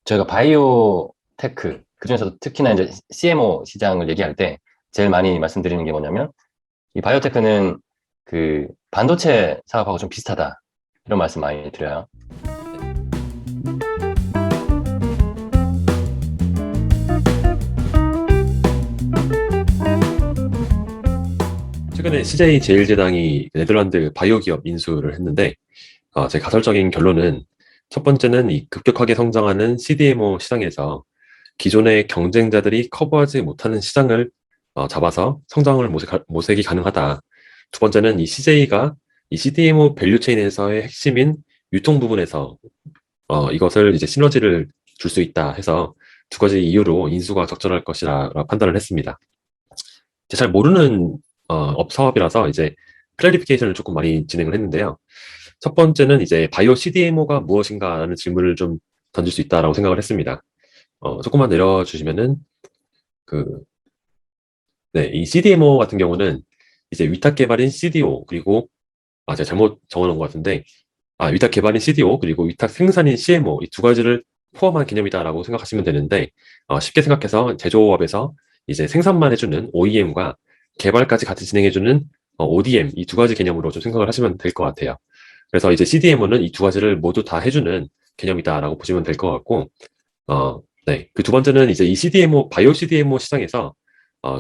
저희가 바이오 테크, 그중에서도 특히나 이제 CMO 시장을 얘기할 때 제일 많이 말씀드리는 게 뭐냐면, 이 바이오 테크는 그 반도체 사업하고 좀 비슷하다. 이런 말씀 많이 드려요. 네. 최근에 CJ 제일제당이 네덜란드 바이오 기업 인수를 했는데, 제 가설적인 결론은 첫 번째는 이 급격하게 성장하는 CDMO 시장에서 기존의 경쟁자들이 커버하지 못하는 시장을 잡아서 성장을 모색이 가능하다. 두 번째는 이 CJ가 이 CDMO 밸류체인에서의 핵심인 유통 부분에서 이것을 이제 시너지를 줄 수 있다 해서 두 가지 이유로 인수가 적절할 것이라 판단을 했습니다. 이제 잘 모르는 업 사업이라서 이제 클래리피케이션을 조금 많이 진행을 했는데요. 첫 번째는 이제 바이오 CDMO가 무엇인가라는 질문을 좀 던질 수 있다라고 생각을 했습니다. 조금만 내려주시면은 그, 네, 이 CDMO 같은 경우는 이제 위탁 개발인 CDO 그리고 제가 잘못 적어놓은 것 같은데 위탁 개발인 CDO 그리고 위탁 생산인 CMO 이 두 가지를 포함한 개념이다라고 생각하시면 되는데 쉽게 생각해서 제조업에서 이제 생산만 해주는 OEM과 개발까지 같이 진행해주는 ODM 이 두 가지 개념으로 좀 생각을 하시면 될 것 같아요. 그래서 이제 CDMO는 이 두 가지를 모두 다 해주는 개념이다라고 보시면 될 것 같고 네. 그 두 번째는 이제 이 CDMO 바이오 CDMO 시장에서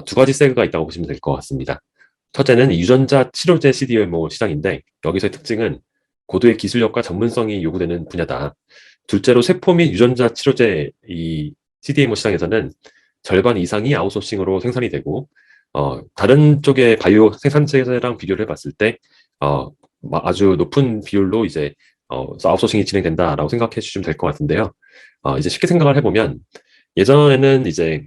두 가지 세그가 있다고 보시면 될 것 같습니다. 첫째는 유전자 치료제 CDMO 시장인데 여기서의 특징은 고도의 기술력과 전문성이 요구되는 분야다. 둘째로 세포 및 유전자 치료제 이 CDMO 시장에서는 절반 이상이 아웃소싱으로 생산이 되고 다른 쪽의 바이오 생산체랑 비교를 해봤을 때 아주 높은 비율로 이제 아웃소싱이 진행된다라고 생각해 주시면 될 것 같은데요. 이제 쉽게 생각을 해보면 예전에는 이제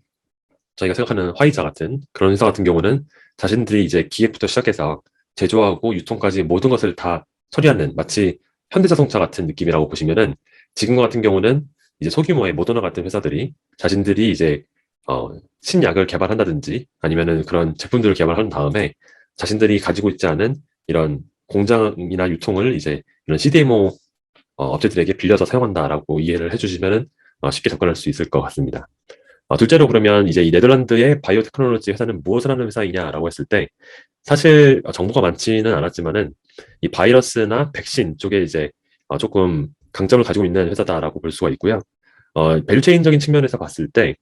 저희가 생각하는 화이자 같은 그런 회사 같은 경우는 자신들이 이제 기획부터 시작해서 제조하고 유통까지 모든 것을 다 처리하는 마치 현대자동차 같은 느낌이라고 보시면은 지금과 같은 경우는 이제 소규모의 모더나 같은 회사들이 자신들이 이제 어, 신약을 개발한다든지 아니면은 그런 제품들을 개발한 다음에 자신들이 가지고 있지 않은 이런 공장이나 유통을 이제 이런 CDMO 업체들에게 빌려서 사용한다라고 이해를 해주시면은 쉽게 접근할 수 있을 것 같습니다. 둘째로 그러면 이제 이 네덜란드의 바이오 테크놀로지 회사는 무엇을 하는 회사이냐라고 했을 때 사실 정보가 많지는 않았지만은 이 바이러스나 백신 쪽에 이제 조금 강점을 가지고 있는 회사다라고 볼 수가 있고요. 밸류체인적인 측면에서 봤을 때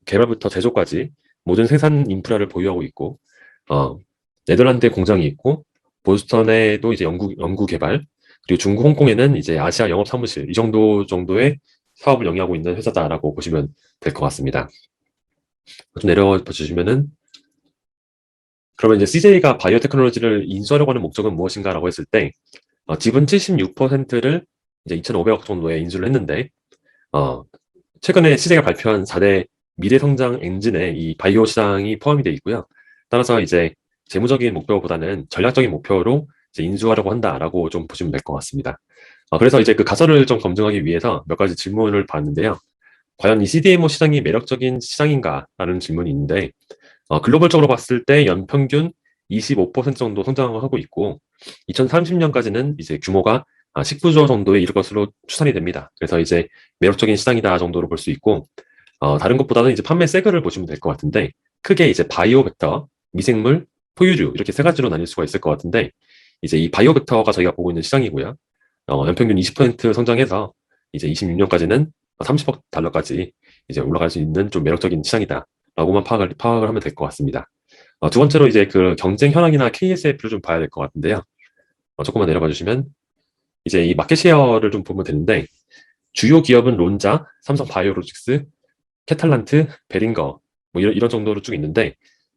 개발부터 제조까지 모든 생산 인프라를 보유하고 있고 어, 네덜란드에 공장이 있고 보스턴에도 이제 연구 개발 그리고 중국 홍콩에는 이제 아시아 영업 사무실 이 정도의 사업을 영위하고 있는 회사다라고 보시면 될 것 같습니다. 좀 내려와 주시면은 그러면 이제 CJ가 바이오 테크놀로지를 인수하려고 하는 목적은 무엇인가라고 했을 때 지분 76%를 이제 2,500억 정도에 인수를 했는데 어, 최근에 CJ가 발표한 4대 미래 성장 엔진에 이 바이오 시장이 포함이 되어 있고요. 따라서 이제 재무적인 목표보다는 전략적인 목표로 이제 인수하려고 한다라고 좀 보시면 될 것 같습니다. 그래서 이제 그 가설을 좀 검증하기 위해서 몇 가지 질문을 봤는데요. 과연 이 CDMO 시장이 매력적인 시장인가라는 질문이 있는데 글로벌적으로 봤을 때 연평균 25% 정도 성장하고 있고 2030년까지는 이제 규모가 19조 정도에 이를 것으로 추산이 됩니다. 그래서 이제 매력적인 시장이다 정도로 볼 수 있고 다른 것보다는 이제 판매 세그를 보시면 될 것 같은데 크게 이제 바이오 벡터, 미생물, 포유류 이렇게 세 가지로 나뉠 수가 있을 것 같은데 이제 이 바이오 벡터가 저희가 보고 있는 시장이고요. 연평균 20% 성장해서 이제 26년까지는 30억 달러까지 이제 올라갈 수 있는 좀 매력적인 시장이다라고만 파악을 하면 될 것 같습니다. 두 번째로 이제 그 경쟁 현황이나 KSF를 좀 봐야 될 것 같은데요. 조금만 내려봐 주시면 이제 이 마켓 쉐어를 좀 보면 되는데 주요 기업은 론자, 삼성 바이오로직스, 캐탈란트, 베링거 뭐 이런 정도로 쭉 있는데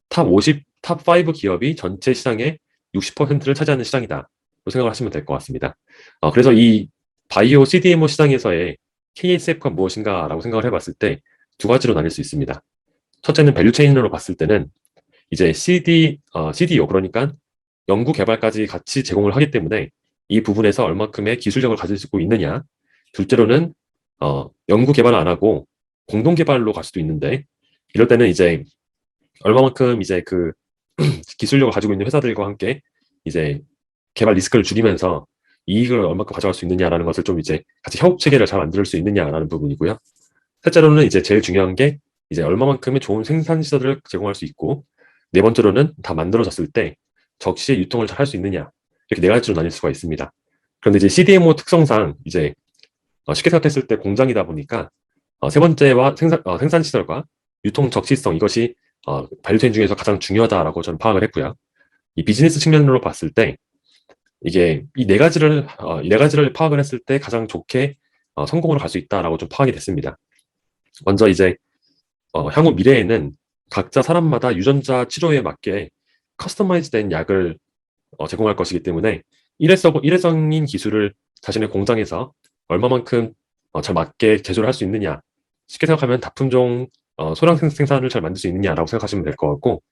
탑 50, 탑 5 기업이 전체 시장의 60%를 차지하는 시장이다. 생각을 하시면 될 것 같습니다. 그래서 이 바이오 CDMO 시장에서의 KSF가 무엇인가라고 생각을 해봤을 때 두 가지로 나뉠 수 있습니다. 첫째는 밸류체인으로 봤을 때는 이제 CDO 그러니까 연구 개발까지 같이 제공을 하기 때문에 이 부분에서 얼마큼의 기술력을 가지고 있느냐. 둘째로는 연구 개발을 안 하고 공동 개발로 갈 수도 있는데 이럴 때는 이제 얼마만큼 이제 그 기술력을 가지고 있는 회사들과 함께 이제 개발 리스크를 줄이면서 이익을 얼마큼 가져갈 수 있느냐라는 것을 좀 이제 같이 협업 체계를 잘 만들 수 있느냐라는 부분이고요. 셋째로는 이제 제일 중요한 게 이제 얼마만큼의 좋은 생산 시설을 제공할 수 있고, 네 번째로는 다 만들어졌을 때 적시에 유통을 잘 할 수 있느냐, 이렇게 네 가지로 나뉠 수가 있습니다. 그런데 이제 CDMO 특성상 이제 쉽게 생각했을 때 공장이다 보니까 세 번째와 생산 시설과 유통 적시성, 이것이 밸류체인 중에서 가장 중요하다라고 저는 파악을 했고요. 이 비즈니스 측면으로 봤을 때 이게 이 네 가지를 파악을 했을 때 가장 좋게 성공으로 갈 수 있다라고 좀 파악이 됐습니다. 먼저 이제 향후 미래에는 각자 사람마다 유전자 치료에 맞게 커스터마이즈된 약을 제공할 것이기 때문에 일회성인 기술을 자신의 공장에서 얼마만큼 잘 맞게 제조를 할 수 있느냐, 쉽게 생각하면 다품종 소량 생산을 잘 만들 수 있느냐라고 생각하시면 될 것 같고,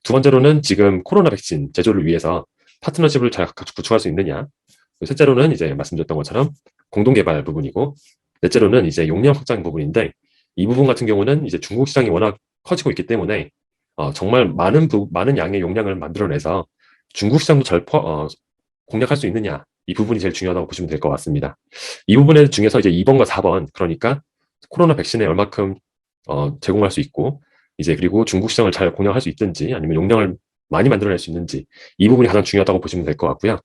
두 번째로는 지금 코로나 백신 제조를 위해서 파트너십을 잘 구축할 수 있느냐, 셋째로는 이제 말씀드렸던 것처럼 공동 개발 부분이고, 넷째로는 이제 용량 확장 부분인데, 이 부분 같은 경우는 이제 중국 시장이 워낙 커지고 있기 때문에 정말 많은 양의 용량을 만들어내서 중국 시장도 공략할 수 있느냐, 이 부분이 제일 중요하다고 보시면 될 것 같습니다. 이 부분에 중에서 이제 2번과 4번, 그러니까 코로나 백신에 얼마큼 제공할 수 있고, 이제 그리고 중국 시장을 잘 공략할 수 있든지 아니면 용량을 많이 만들어낼 수 있는지, 이 부분이 가장 중요하다고 보시면 될 것 같고요.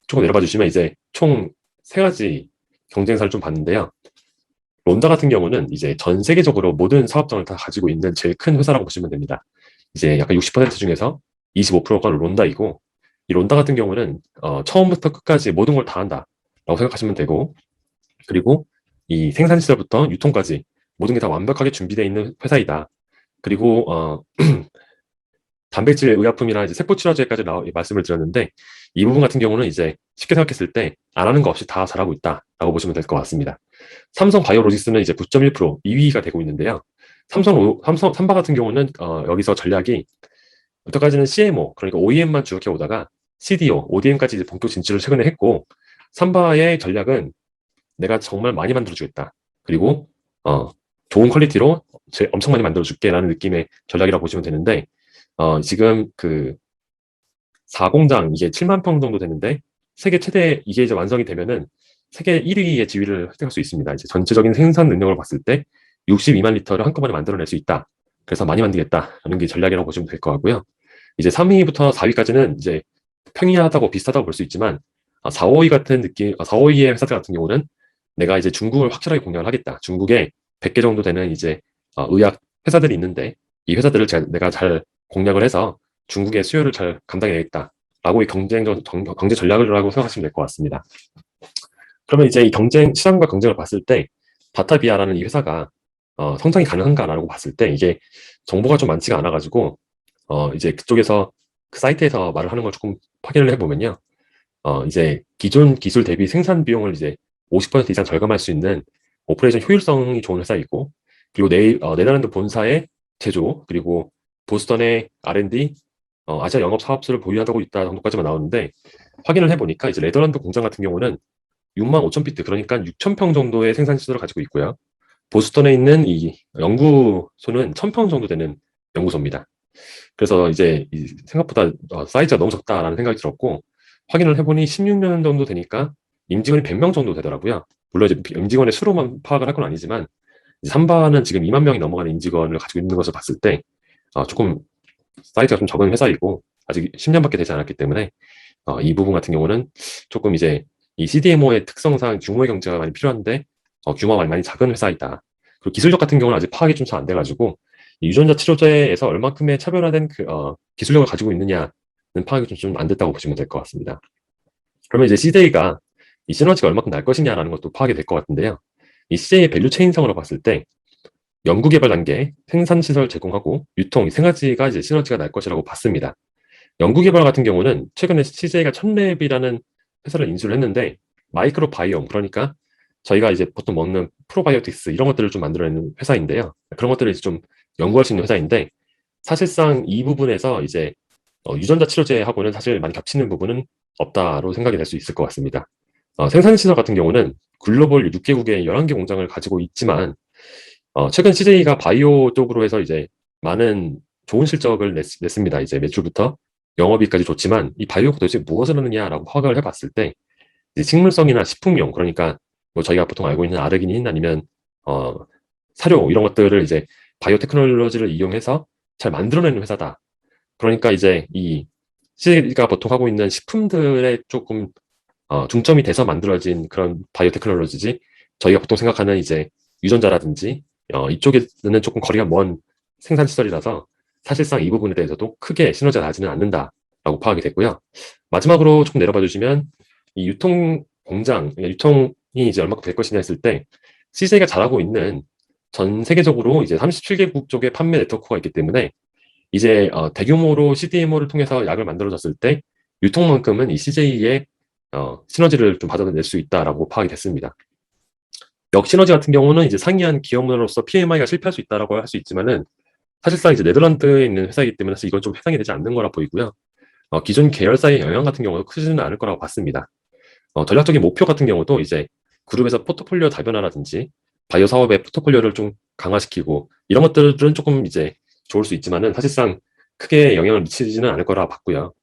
조금 내려봐 주시면 이제 총 세 가지 경쟁사를 좀 봤는데요. 론다 같은 경우는 이제 전 세계적으로 모든 사업장을 다 가지고 있는 제일 큰 회사라고 보시면 됩니다. 이제 약간 60% 중에서 25%가 론다이고, 이 론다 같은 경우는 처음부터 끝까지 모든 걸 다 한다라고 생각하시면 되고, 그리고 이 생산 시설부터 유통까지 모든 게 다 완벽하게 준비되어 있는 회사이다. 그리고 단백질 의약품이나 이제 세포 치료제까지 말씀을 드렸는데, 이 부분 같은 경우는 이제 쉽게 생각했을 때 안 하는 거 없이 다 잘하고 있다라고 보시면 될 것 같습니다. 삼성 바이오로직스는 이제 9.1% 2위가 되고 있는데요. 삼바 같은 경우는 여기서 전략이 여태까지는 CMO, 그러니까 OEM만 주력해 오다가 CDO, ODM까지 이제 본격 진출을 최근에 했고, 삼바의 전략은 내가 정말 많이 만들어주겠다. 그리고 좋은 퀄리티로 엄청 많이 만들어줄게라는 느낌의 전략이라고 보시면 되는데, 지금 그 4공장 이게 7만 평 정도 되는데, 세계 최대, 이게 이제 완성이 되면은 세계 1위의 지위를 획득할 수 있습니다. 이제 전체적인 생산 능력을 봤을 때 62만 리터를 한꺼번에 만들어낼 수 있다. 그래서 많이 만들겠다라는 게 전략이라고 보시면 될 것 같고요. 이제 3위부터 4위까지는 이제 평이하다고 비슷하다고 볼 수 있지만, 4, 5위 같은 느낌, 4, 5위의 회사들 같은 경우는 내가 이제 중국을 확실하게 공략을 하겠다. 중국에 100개 정도 되는 이제 의약 회사들이 있는데, 이 회사들을 내가 잘 공략을 해서 중국의 수요를 잘 감당해야겠다라고 이 경제 전략을 하고 생각하시면 될 것 같습니다. 그러면 이제 이 시장과 경쟁을 봤을 때 바타비아라는 이 회사가 성장이 가능한가라고 봤을 때, 이게 정보가 좀 많지가 않아가지고 이제 그쪽에서 그 사이트에서 말을 하는 걸 조금 확인을 해보면요. 이제 기존 기술 대비 생산 비용을 이제 50% 이상 절감할 수 있는 오퍼레이션 효율성이 좋은 회사이고, 그리고 네덜란드 본사의 제조, 그리고 보스턴의 R&D, 아시아 영업 사업소를 보유하고 있다 정도까지만 나오는데, 확인을 해보니까 이제 네덜란드 공장 같은 경우는 6만 5천 피트, 그러니까 6천 평 정도의 생산 시설을 가지고 있고요. 보스턴에 있는 이 연구소는 1,000평 정도 되는 연구소입니다. 그래서 이제 생각보다 사이즈가 너무 적다라는 생각이 들었고, 확인을 해보니 16년 정도 되니까 임직원이 100명 정도 되더라고요. 물론 이제 임직원의 수로만 파악을 할 건 아니지만, 삼바는 지금 2만 명이 넘어가는 임직원을 가지고 있는 것을 봤을 때 조금 사이즈가 좀 적은 회사이고, 아직 10년밖에 되지 않았기 때문에 이 부분 같은 경우는 조금 이제 이 CDMO의 특성상 규모의 경제가 많이 필요한데 규모가 많이 작은 회사이다. 그리고 기술력 같은 경우는 아직 파악이 좀 잘 안 돼가지고, 이 유전자 치료제에서 얼만큼의 차별화된 기술력을 가지고 있느냐는 파악이 좀 안 됐다고 보시면 될 것 같습니다. 그러면 이제 CJ가 이 시너지가 얼마큼 날 것이냐라는 것도 파악이 될 것 같은데요. 이 CJ의 밸류 체인상으로 봤을 때 연구개발 단계, 생산시설 제공하고 유통, 이 세 가지가 이제 시너지가 날 것이라고 봤습니다. 연구개발 같은 경우는 최근에 CJ가 천랩이라는 회사를 인수를 했는데, 마이크로 바이옴, 그러니까 저희가 이제 보통 먹는 프로바이오틱스 이런 것들을 좀 만들어내는 회사인데요. 그런 것들을 이제 좀 연구할 수 있는 회사인데, 사실상 이 부분에서 이제 유전자 치료제하고는 사실 많이 겹치는 부분은 없다로 생각이 될 수 있을 것 같습니다. 생산시설 같은 경우는 글로벌 6개국에 11개 공장을 가지고 있지만, 최근 CJ가 바이오 쪽으로 해서 이제 많은 좋은 실적을 냈습니다. 이제 매출부터 영업이익까지 좋지만, 이 바이오가 도대체 무엇을 하느냐라고 파악을 해봤을 때 이제 식물성이나 식품용, 그러니까 뭐 저희가 보통 알고 있는 아르기닌 아니면 어, 사료 이런 것들을 이제 바이오테크놀로지를 이용해서 잘 만들어내는 회사다. 그러니까 이제 이 CJ가 보통 하고 있는 식품들에 조금 중점이 돼서 만들어진 그런 바이오테크놀로지지, 저희가 보통 생각하는 이제 유전자라든지 이쪽에는 조금 거리가 먼 생산 시설이라서 사실상 이 부분에 대해서도 크게 시너지가 나지는 않는다라고 파악이 됐고요. 마지막으로 조금 내려봐 주시면 이 유통 공장, 그러니까 유통이 이제 얼마큼 될 것이냐 했을 때 CJ가 잘하고 있는 전 세계적으로 이제 37개국 쪽에 판매 네트워크가 있기 때문에 이제 대규모로 CDMO를 통해서 약을 만들어졌을 때 유통만큼은 이 CJ의 시너지를 좀 받아낼 수 있다라고 파악이 됐습니다. 역시너지 같은 경우는 이제 상이한 기업으로서 PMI가 실패할 수 있다라고 할 수 있지만은 사실상 이제 네덜란드에 있는 회사이기 때문에 이건 좀 해당이 되지 않는 거라 보이고요. 기존 계열사의 영향 같은 경우도 크지는 않을 거라고 봤습니다. 전략적인 목표 같은 경우도 이제 그룹에서 포트폴리오 다변화라든지 바이오 사업의 포트폴리오를 좀 강화시키고 이런 것들은 조금 이제 좋을 수 있지만은 사실상 크게 영향을 미치지는 않을 거라 봤고요.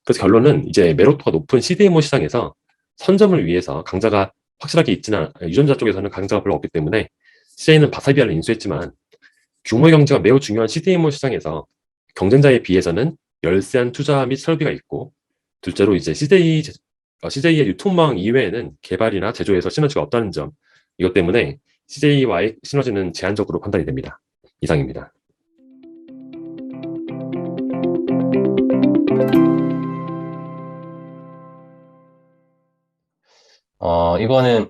그래서 결론은 이제 메로토가 높은 CDMO 시장에서 선점을 위해서 강자가 확실하게 있지는 유전자 쪽에서는 강자가 별로 없기 때문에 CJ는 바사비아를 인수했지만 규모 경제가 매우 중요한 CDMO 시장에서 경쟁자에 비해서는 열세한 투자 및 설비가 있고, 둘째로 이제 CJ의 유통망 이외에는 개발이나 제조에서 시너지가 없다는 점, 이것 때문에 CJ와의 시너지는 제한적으로 판단이 됩니다. 이상입니다. 이거는,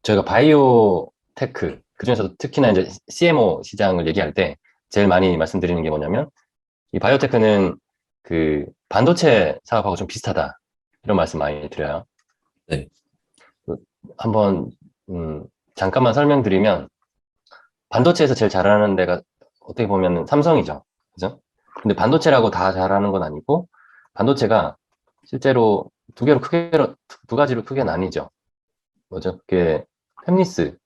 저희가 바이오 테크, 그중에서도 특히나 이제 CMO 시장을 얘기할 때 제일 많이 말씀드리는 게 뭐냐면, 이 바이오 테크는 그 반도체 사업하고 좀 비슷하다. 이런 말씀 많이 드려요. 네. 그 한번, 잠깐만 설명드리면, 반도체에서 제일 잘하는 데가 어떻게 보면 삼성이죠. 그죠? 근데 반도체라고 다 잘하는 건 아니고, 반도체가 실제로 두 가지로 크게 나뉘죠. 뭐죠? 그게 팹리스,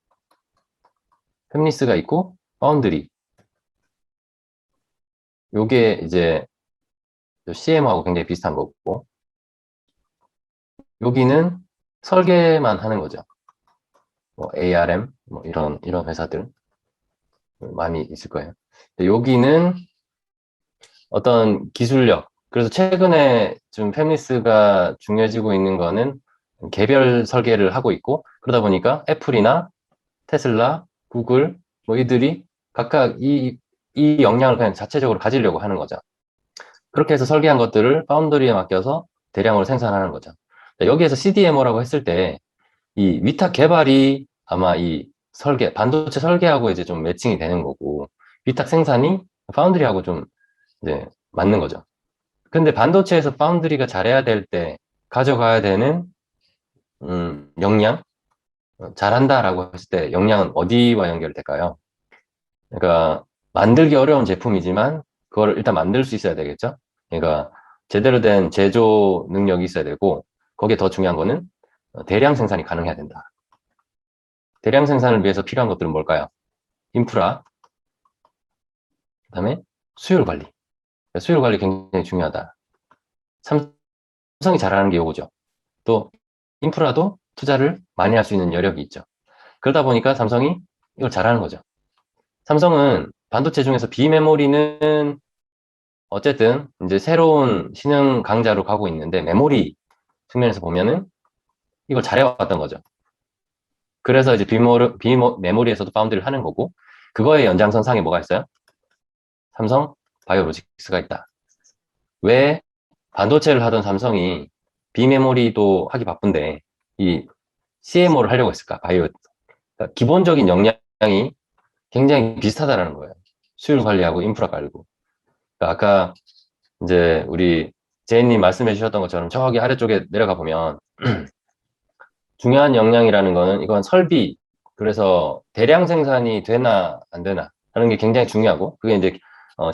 팹리스가 있고 파운드리. 요게 이제 CM하고 굉장히 비슷한 거고, 여기는 설계만 하는 거죠. 뭐 ARM 뭐 이런 회사들 많이 있을 거예요. 근데 여기는 어떤 기술력. 그래서 최근에 좀 팹리스가 중요해지고 있는 거는 개별 설계를 하고 있고, 그러다 보니까 애플이나 테슬라, 구글 뭐 이들이 각각 이 역량을 그냥 자체적으로 가지려고 하는 거죠. 그렇게 해서 설계한 것들을 파운드리에 맡겨서 대량으로 생산하는 거죠. 여기에서 CDMO라고 했을 때 이 위탁 개발이 아마 이 반도체 설계하고 이제 좀 매칭이 되는 거고, 위탁 생산이 파운드리하고 좀 이제 맞는 거죠. 근데 반도체에서 파운드리가 잘해야 될 때 가져가야 되는 역량, 잘한다라고 했을 때 역량은 어디와 연결될까요? 그러니까 만들기 어려운 제품이지만 그걸 일단 만들 수 있어야 되겠죠. 그러니까 제대로 된 제조 능력이 있어야 되고, 거기에 더 중요한 거는 대량 생산이 가능해야 된다. 대량 생산을 위해서 필요한 것들은 뭘까요? 인프라, 그다음에 수율 관리. 수율 관리 굉장히 중요하다. 삼성이 잘하는 게 요거죠. 또 인프라도 투자를 많이 할 수 있는 여력이 있죠. 그러다 보니까 삼성이 이걸 잘하는 거죠. 삼성은 반도체 중에서 비메모리는 어쨌든 이제 새로운 신흥 강자로 가고 있는데, 메모리 측면에서 보면은 이걸 잘해왔던 거죠. 그래서 이제 메모리에서도 파운드리를 하는 거고, 그거의 연장선상에 뭐가 있어요? 삼성 바이오로직스가 있다. 왜 반도체를 하던 삼성이 비메모리도 하기 바쁜데 이 CMO를 하려고 했을까? 그러니까 기본적인 역량이 굉장히 비슷하다라는 거예요. 수율 관리하고 인프라 관리고. 그러니까 아까 이제 우리 제이님 말씀해 주셨던 것처럼 저기 아래쪽에 내려가 보면 중요한 역량이라는 거는 이건 설비, 그래서 대량 생산이 되나 안 되나 하는 게 굉장히 중요하고, 그게 이제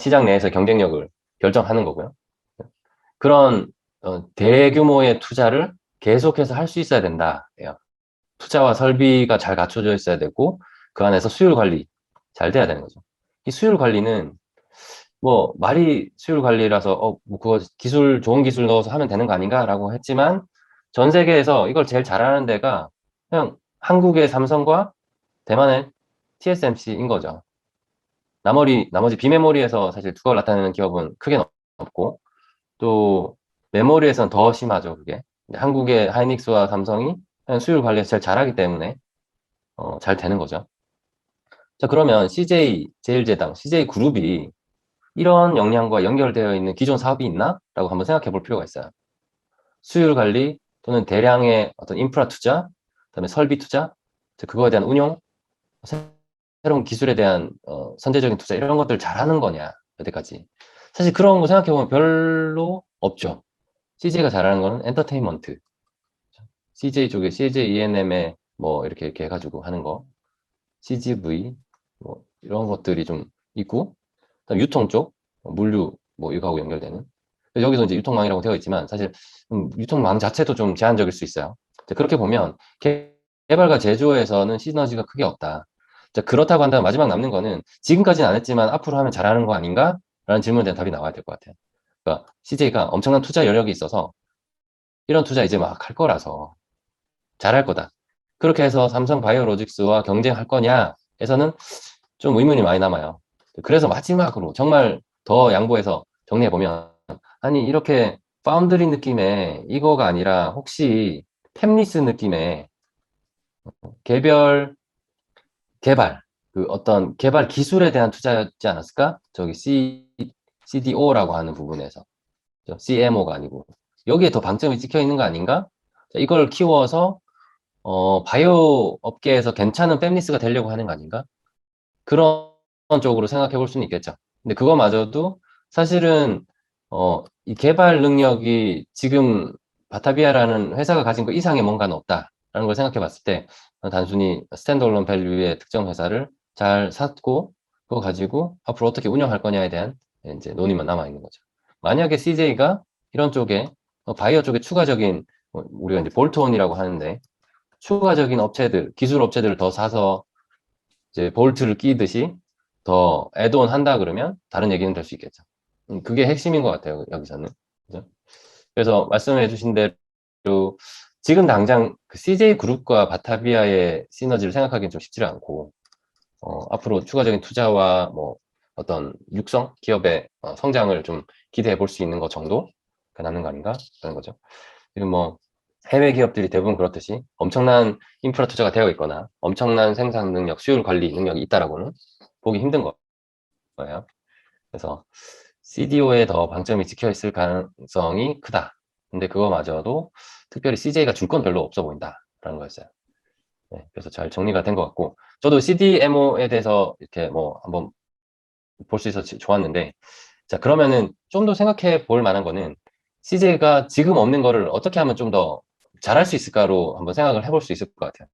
시장 내에서 경쟁력을 결정하는 거고요. 그런 대규모의 투자를 계속해서 할 수 있어야 된다. 투자와 설비가 잘 갖춰져 있어야 되고, 그 안에서 수율 관리 잘 돼야 되는 거죠. 이 수율 관리는 뭐 말이 수율 관리라서 뭐 그거 좋은 기술 넣어서 하면 되는 거 아닌가라고 했지만, 전 세계에서 이걸 제일 잘하는 데가 그냥 한국의 삼성과 대만의 TSMC인 거죠. 나머지 비메모리에서 사실 두각을 나타내는 기업은 크게 없고, 또 메모리에서는 더 심하죠, 그게. 근데 한국의 하이닉스와 삼성이 그냥 수율 관리에서 제일 잘하기 때문에 잘 되는 거죠. 자, 그러면 CJ 제일제당, CJ 그룹이 이런 역량과 연결되어 있는 기존 사업이 있나? 라고 한번 생각해 볼 필요가 있어요. 수율 관리 또는 대량의 어떤 인프라 투자, 그다음에 설비 투자, 그거에 대한 운용, 새로운 기술에 대한 선제적인 투자 이런 것들 잘하는 거냐 여태까지. 사실 그런 거 생각해보면 별로 없죠. CJ가 잘하는 거는 엔터테인먼트, CJ 쪽에 CJ ENM에 뭐 이렇게 해가지고 하는 거, CGV 뭐 이런 것들이 좀 있고, 그다음 유통 쪽 물류 뭐 이거하고 연결되는, 여기서 이제 유통망이라고 되어 있지만 사실 유통망 자체도 좀 제한적일 수 있어요. 그렇게 보면 개발과 제조에서는 시너지가 크게 없다. 자, 그렇다고 한다면 마지막 남는 거는 지금까지는 안 했지만 앞으로 하면 잘하는 거 아닌가? 라는 질문에 대한 답이 나와야 될 것 같아요. 그러니까 CJ가 엄청난 투자 여력이 있어서 이런 투자 이제 막 할 거라서 잘할 거다. 그렇게 해서 삼성 바이오로직스와 경쟁할 거냐에서는 좀 의문이 많이 남아요. 그래서 마지막으로 정말 더 양보해서 정리해보면, 아니, 이렇게 파운드리 느낌의 이거가 아니라 혹시 템리스 느낌의 개별 개발, 그 어떤 개발 기술에 대한 투자였지 않았을까? 저기 CDO라고 하는 부분에서. CMO가 아니고. 여기에 더 방점이 찍혀 있는 거 아닌가? 자, 이걸 키워서, 바이오 업계에서 괜찮은 팹리스가 되려고 하는 거 아닌가? 그런 쪽으로 생각해 볼 수는 있겠죠. 근데 그거마저도 사실은, 이 개발 능력이 지금 바타비아라는 회사가 가진 것 이상의 뭔가는 없다라는 걸 생각해 봤을 때, 단순히 스탠드얼론 밸류의 특정 회사를 잘 샀고, 그거 가지고 앞으로 어떻게 운영할 거냐에 대한 이제 논의만 남아 있는 거죠. 만약에 CJ가 이런 쪽에, 바이오 쪽에 추가적인, 우리가 이제 볼트온이라고 하는데, 추가적인 업체들, 기술 업체들을 더 사서 이제 볼트를 끼듯이 더 애드온 한다 그러면 다른 얘기는 될 수 있겠죠. 그게 핵심인 것 같아요, 여기서는. 그죠? 그래서 말씀해 주신 대로 지금 당장 그 CJ 그룹과 바타비아의 시너지를 생각하기는 좀 쉽지 않고, 앞으로 추가적인 투자와 뭐 어떤 육성 기업의 성장을 좀 기대해 볼 수 있는 것 정도가 남는 거 아닌가 하는 거죠. 지금 뭐 해외 기업들이 대부분 그렇듯이 엄청난 인프라 투자가 되어 있거나 엄청난 생산 능력, 수율 관리 능력이 있다라고는 보기 힘든 거예요. 그래서 CDO에 더 방점이 찍혀 있을 가능성이 크다. 근데 그거마저도 특별히 CJ가 줄 건 별로 없어 보인다라는 거였어요. 네, 그래서 잘 정리가 된 것 같고, 저도 CDMO에 대해서 이렇게 뭐 한번 볼 수 있어서 좋았는데, 자, 그러면은 좀 더 생각해 볼 만한 거는 CJ가 지금 없는 거를 어떻게 하면 좀 더 잘할 수 있을까로 한번 생각을 해볼 수 있을 것 같아요.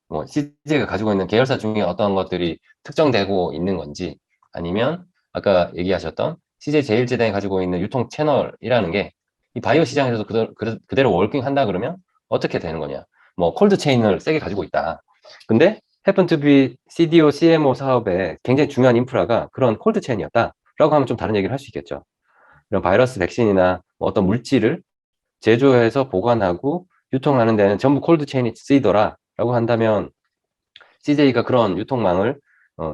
뭐 CJ가 가지고 있는 계열사 중에 어떤 것들이 특정되고 있는 건지, 아니면 아까 얘기하셨던 CJ 제일제당이 가지고 있는 유통 채널이라는 게 이 바이오 시장에서도 그대로 워킹한다 그러면 어떻게 되는 거냐. 뭐 콜드 체인을 세게 가지고 있다. 근데 happen to be CDO, CMO 사업에 굉장히 중요한 인프라가 그런 콜드 체인이었다. 라고 하면 좀 다른 얘기를 할 수 있겠죠. 이런 바이러스 백신이나 뭐 어떤 물질을 제조해서 보관하고 유통하는 데는 전부 콜드 체인이 쓰이더라. 라고 한다면 CJ가 그런 유통망을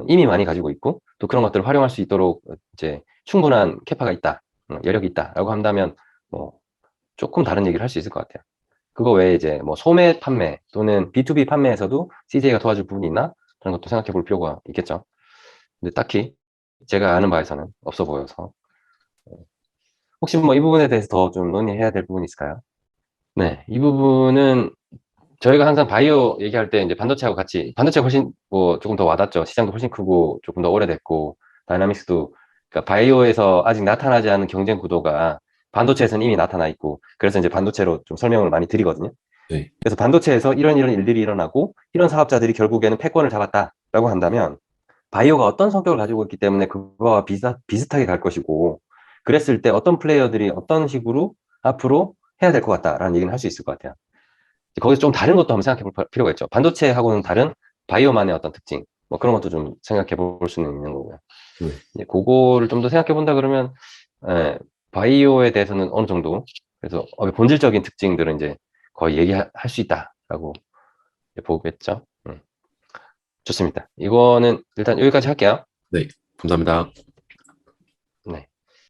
이미 많이 가지고 있고, 또 그런 것들을 활용할 수 있도록 이제 충분한 캐파가 있다, 여력이 있다라고 한다면 뭐 조금 다른 얘기를 할 수 있을 것 같아요. 그거 외에 이제 뭐 소매 판매 또는 B2B 판매에서도 CJ가 도와줄 부분이 있나? 그런 것도 생각해 볼 필요가 있겠죠. 근데 딱히 제가 아는 바에서는 없어 보여서. 혹시 뭐 이 부분에 대해서 더 좀 논의해야 될 부분이 있을까요? 네, 이 부분은 저희가 항상 바이오 얘기할 때 이제 반도체하고 같이, 반도체가 훨씬 뭐 조금 더 와닿죠. 시장도 훨씬 크고 조금 더 오래됐고, 다이나믹스도, 그러니까 바이오에서 아직 나타나지 않은 경쟁 구도가 반도체에서는 이미 나타나 있고, 그래서 이제 반도체로 좀 설명을 많이 드리거든요. 네. 그래서 반도체에서 이런 일들이 일어나고, 이런 사업자들이 결국에는 패권을 잡았다라고 한다면, 바이오가 어떤 성격을 가지고 있기 때문에 그거와 비슷하게 갈 것이고, 그랬을 때 어떤 플레이어들이 어떤 식으로 앞으로 해야 될 것 같다라는 얘기는 할 수 있을 것 같아요. 거기서 좀 다른 것도 한번 생각해 볼 필요가 있죠. 반도체하고는 다른 바이오만의 어떤 특징, 뭐 그런 것도 좀 생각해 볼 수는 있는 거고요. 네. 이제 그거를 좀 더 생각해 본다 그러면, 예, 바이오에 대해서는 어느 정도 그래서 업의 본질적인 특징들은 이제 거의 얘기할 수 있다라고 보겠죠. 좋습니다. 이거는 일단 여기까지 할게요. 네, 감사합니다.